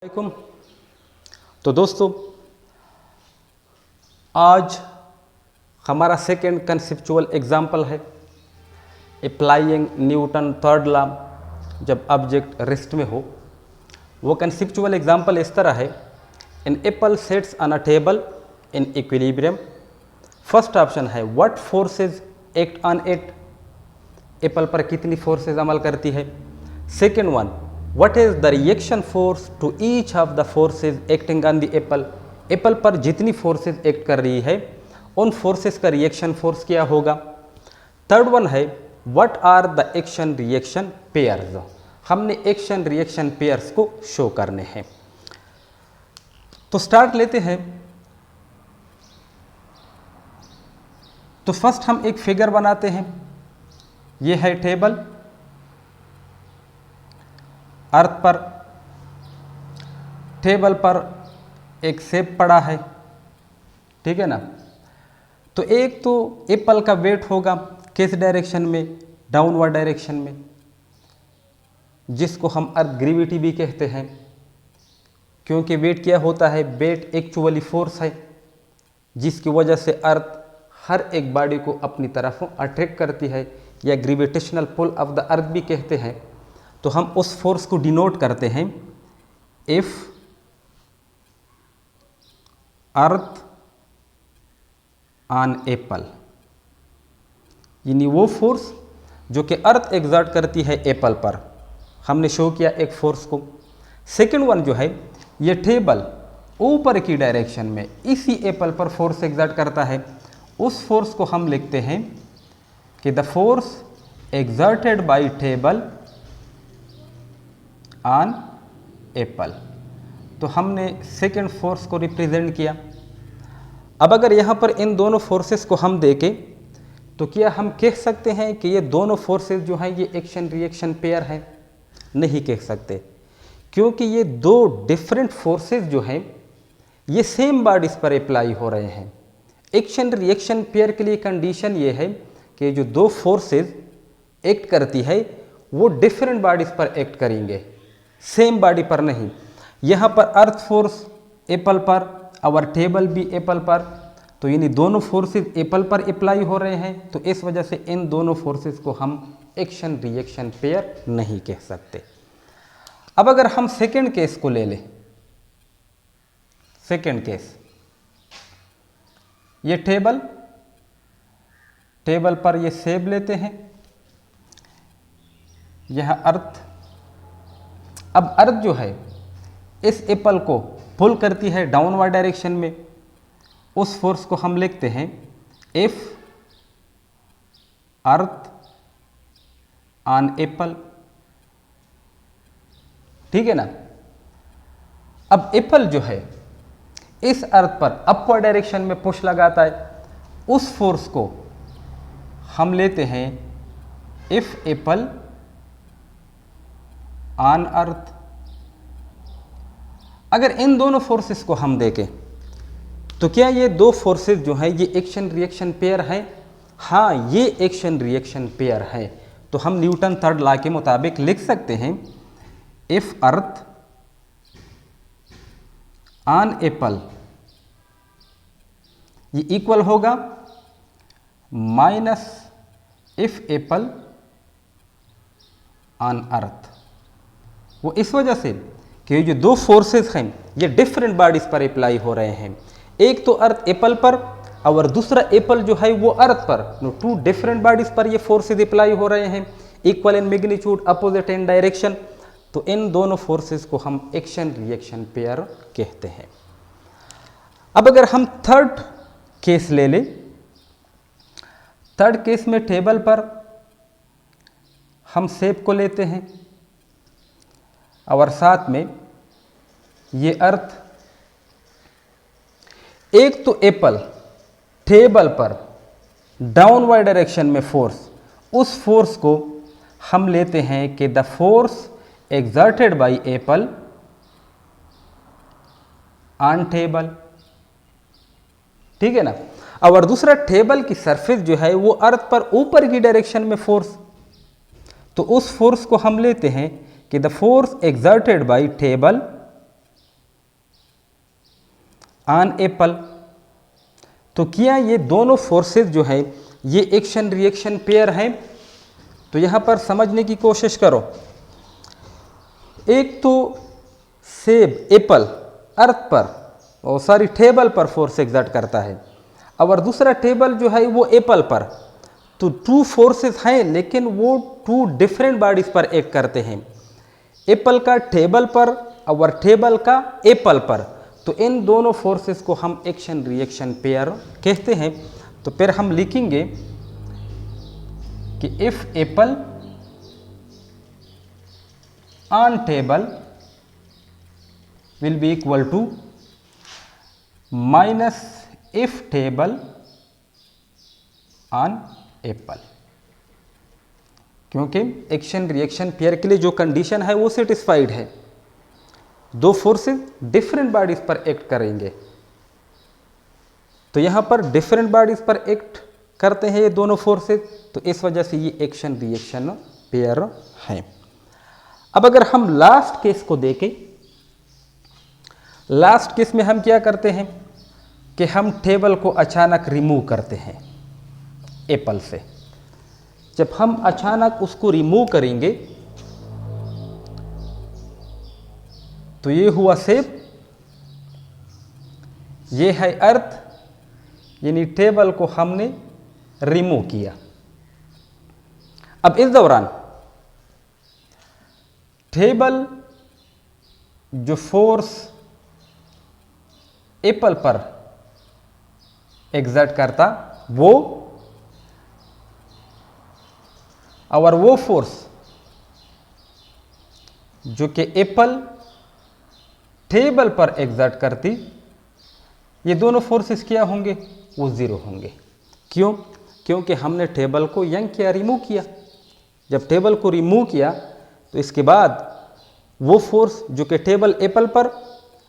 वालेकुम। तो दोस्तों, आज हमारा सेकेंड कंसेप्चुअल एग्जाम्पल है अप्लाइंग न्यूटन थर्ड लॉ जब ऑब्जेक्ट रेस्ट में हो। वो कंसेप्चुअल एग्जाम्पल इस तरह है, an apple sets on a table in equilibrium. First option है what forces act on it, apple पर कितनी फोर्सेज अमल करती है। Second one, what is the reaction force to each of the forces acting on the apple, Apple पर जितनी forces act कर रही है उन फोर्सेस का रिएक्शन फोर्स क्या होगा। थर्ड वन है what are the action reaction pairs, हमने एक्शन रिएक्शन पेयर्स को शो करने हैं। तो स्टार्ट लेते हैं। तो फर्स्ट हम एक फिगर बनाते हैं। ये है टेबल, अर्थ पर टेबल पर एक सेब पड़ा है, ठीक है ना। तो एक तो एप्पल का वेट होगा किस डायरेक्शन में, डाउनवर्ड डायरेक्शन में, जिसको हम अर्थ ग्रेविटी भी कहते हैं, क्योंकि वेट क्या होता है, वेट एक्चुअली फोर्स है जिसकी वजह से अर्थ हर एक बॉडी को अपनी तरफ अट्रैक्ट करती है, या gravitational pull of the earth भी कहते हैं। तो हम उस फोर्स को डिनोट करते हैं इफ अर्थ ऑन एप्पल, यानी वो फोर्स जो कि अर्थ एग्जर्ट करती है एप्पल पर, हमने शो किया एक फोर्स को। सेकंड वन जो है, ये टेबल ऊपर की डायरेक्शन में इसी एप्पल पर फोर्स एग्जर्ट करता है, उस फोर्स को हम लिखते हैं कि the force exerted by table on Apple. तो हमने सेकेंड फोर्स को रिप्रेजेंट किया। अब अगर यहाँ पर इन दोनों फोर्सेस को हम देखें तो क्या हम कह सकते हैं कि ये दोनों फोर्सेस जो हैं ये एक्शन रिएक्शन पेयर हैं? नहीं कह सकते, क्योंकि ये दो डिफरेंट फोर्सेस जो हैं ये सेम बॉडीज पर अप्लाई हो रहे हैं। एक्शन रिएक्शन पेयर के लिए कंडीशन ये है कि जो दो फोर्सेस एक्ट करती है वो डिफरेंट बॉडीज पर एक्ट करेंगे, सेम बॉडी पर नहीं। यहाँ पर अर्थ फोर्स एप्पल पर और टेबल भी एप्पल पर, तो यानी दोनों फोर्सेस एप्पल पर अप्लाई हो रहे हैं, तो इस वजह से इन दोनों फोर्सेस को हम एक्शन रिएक्शन पेयर नहीं कह सकते। अब अगर हम सेकेंड केस को ले लें, सेकेंड केस, ये टेबल पर ये सेब लेते हैं, यह अर्थ। अब अर्थ जो है इस एप्पल को पुल करती है डाउनवर्ड डायरेक्शन में, उस फोर्स को हम लिखते हैं इफ अर्थ ऑन एप्पल, ठीक है ना। अब एप्पल जो है इस अर्थ पर अपवर्ड डायरेक्शन में पुश लगाता है, उस फोर्स को हम लेते हैं इफ एप्पल ऑन अर्थ। अगर इन दोनों फोर्सेस को हम देखें तो क्या ये दो फोर्सेस जो हैं ये एक्शन रिएक्शन पेयर हैं? हाँ, ये एक्शन रिएक्शन पेयर है। तो हम न्यूटन थर्ड लॉ के मुताबिक लिख सकते हैं इफ अर्थ ऑन एप्पल, ये इक्वल होगा minus if apple on earth. वो इस वजह से कि जो दो फोर्सेस हैं ये डिफरेंट बॉडीज पर अप्लाई हो रहे हैं, एक तो अर्थ एप्पल पर और दूसरा एप्पल जो है वो अर्थ पर। टू डिफरेंट बॉडीज पर ये फोर्सेस अप्लाई हो रहे हैं, equal in magnitude, opposite in direction. तो इन दोनों फोर्सेस को हम एक्शन रिएक्शन पेयर कहते हैं। अब अगर हम थर्ड केस ले लें, थर्ड केस में टेबल पर हम सेब को लेते हैं और साथ में ये अर्थ। एक तो एप्पल टेबल पर डाउनवर्ड डायरेक्शन में फोर्स, उस फोर्स को हम लेते हैं कि the force exerted by Apple on table, ठीक है ना। और दूसरा टेबल की सरफेस जो है वो अर्थ पर ऊपर की डायरेक्शन में फोर्स, तो उस फोर्स को हम लेते हैं कि the force exerted by table on Apple. तो क्या ये दोनों फोर्सेस जो है ये एक्शन रिएक्शन पेयर हैं? तो यहाँ पर समझने की कोशिश करो। एक तो सेब एप्पल अर्थ पर और सॉरी टेबल पर फोर्स एक्सर्ट करता है, और दूसरा टेबल जो है वो एप्पल पर। तो टू फोर्सेस हैं लेकिन वो टू डिफरेंट बॉडीज पर एक्ट करते हैं, एप्पल का टेबल पर और टेबल का एप्पल पर। तो इन दोनों फोर्सेस को हम एक्शन रिएक्शन पेयर कहते हैं। तो फिर हम लिखेंगे कि F apple on table will be equal to minus F table on apple, क्योंकि एक्शन रिएक्शन पेयर के लिए जो कंडीशन है वो सेटिस्फाइड है, दो फोर्सेस डिफरेंट बॉडीज पर एक्ट करेंगे। तो यहां पर डिफरेंट बॉडीज पर एक्ट करते हैं ये दोनों फोर्सेस, तो इस वजह से ये एक्शन रिएक्शन पेयर है। अब अगर हम लास्ट केस को देखें, लास्ट केस में हम क्या करते हैं कि हम टेबल को अचानक रिमूव करते हैं एप्पल से। जब हम अचानक उसको रिमूव करेंगे तो ये हुआ सेब, ये है अर्थ, यानी टेबल को हमने रिमूव किया। अब इस दौरान टेबल जो फोर्स एप्पल पर एक्सर्ट करता वो, और वो फोर्स जो कि एप्पल टेबल पर एक्सर्ट करती, ये दोनों फोर्सेस क्या होंगे? वो जीरो होंगे। क्यों? क्योंकि हमने टेबल को यंग किया, रिमूव किया। जब टेबल को रिमूव किया तो इसके बाद वो फोर्स जो कि टेबल एप्पल पर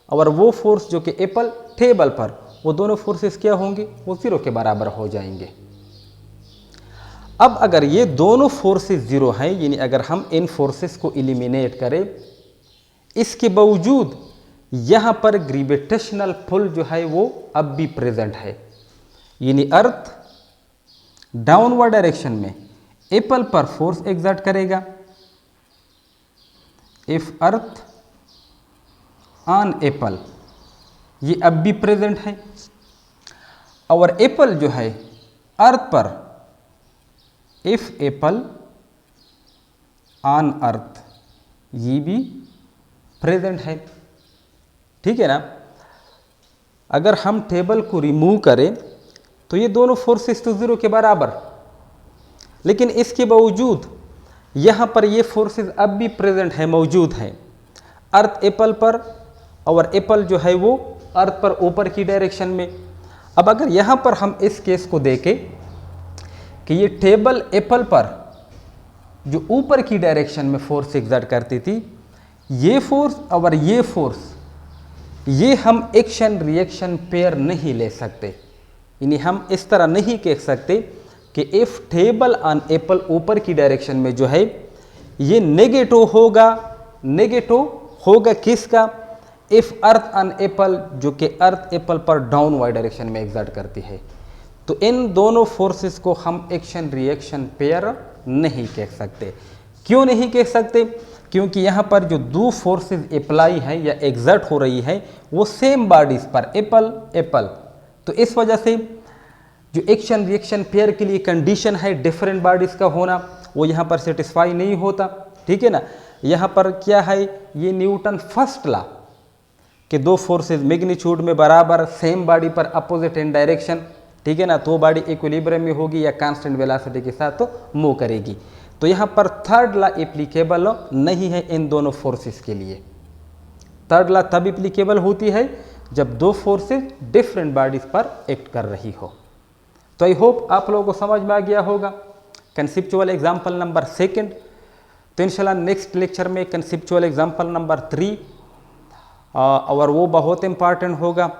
और वो फोर्स जो कि एप्पल टेबल पर, वो दोनों फोर्सेस क्या होंगे? वो जीरो के बराबर हो जाएंगे। अब अगर ये दोनों फोर्सेस जीरो हैं, यानी अगर हम इन फोर्सेस को एलिमिनेट करें, इसके बावजूद यहाँ पर ग्रेविटेशनल पुल जो है वो अब भी प्रेजेंट है, यानी अर्थ डाउनवर्ड डायरेक्शन में एप्पल पर फोर्स एक्सर्ट करेगा। इफ अर्थ ऑन एप्पल, ये अब भी प्रेजेंट है, और एप्पल जो है अर्थ पर, इफ एप्पल ऑन अर्थ, ये भी प्रेजेंट है। ठीक है ना? अगर हम टेबल को रिमूव करें तो ये दोनों फोर्सेस तो जीरो के बराबर, लेकिन इसके बावजूद यहाँ पर ये फोर्सेस अब भी प्रेजेंट है, मौजूद हैं, अर्थ एप्पल पर और एप्पल जो है वो अर्थ पर ऊपर की डायरेक्शन में। अब अगर यहाँ पर हम इस केस को देखें कि ये टेबल एप्पल पर जो ऊपर की डायरेक्शन में फोर्स एक्सर्ट करती थी, ये फोर्स और ये फोर्स, ये हम एक्शन रिएक्शन पेयर नहीं ले सकते, यानी हम इस तरह नहीं कह सकते कि इफ टेबल ऑन एप्पल ऊपर की डायरेक्शन में जो है ये नेगेटिव होगा। नेगेटिव होगा किसका? इफ अर्थ ऑन एप्पल, जो कि अर्थ एप्पल पर डाउनवर्ड डायरेक्शन में एक्सर्ट करती है। तो इन दोनों फोर्सेस को हम एक्शन रिएक्शन पेयर नहीं कह सकते। क्यों नहीं कह सकते? क्योंकि यहाँ पर जो दो फोर्सेस अप्लाई है या एक्सर्ट हो रही है वो सेम बॉडीज पर, एप्पल एप्पल। तो इस वजह से जो एक्शन रिएक्शन पेयर के लिए कंडीशन है डिफरेंट बॉडीज का होना, वो यहाँ पर सेटिस्फाई नहीं होता। ठीक है ना? यहाँ पर क्या है, ये न्यूटन फर्स्ट लॉ कि दो फोर्सेस मैग्नीट्यूड में बराबर, सेम बॉडी पर अपोजिट इन डायरेक्शन, ठीक है ना, तो बॉडी इक्विलिब्रियम में होगी या कांस्टेंट वेलोसिटी के साथ तो मूव करेगी। तो यहाँ पर थर्ड लॉ एप्लीकेबल नहीं है इन दोनों फोर्सेस के लिए। थर्ड लॉ तब एप्लीकेबल होती है जब दो फोर्सेस डिफरेंट बॉडीज पर एक्ट कर रही हो। तो आई होप आप लोगों को समझ में आ गया होगा कंसेप्चुअल एग्जाम्पल नंबर 2। तो इंशाल्लाह नेक्स्ट लेक्चर में कंसेप्चुअल एग्जाम्पल नंबर 3 और वो बहुत इम्पॉर्टेंट होगा।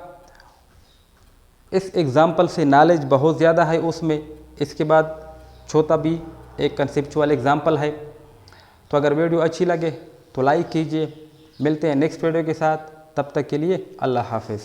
इस एग्ज़ाम्पल से नॉलेज बहुत ज़्यादा है उसमें। इसके बाद छोटा भी एक कंसेप्चुअल एग्ज़ाम्पल है। तो अगर वीडियो अच्छी लगे तो लाइक कीजिए। मिलते हैं नेक्स्ट वीडियो के साथ, तब तक के लिए अल्लाह हाफिज़।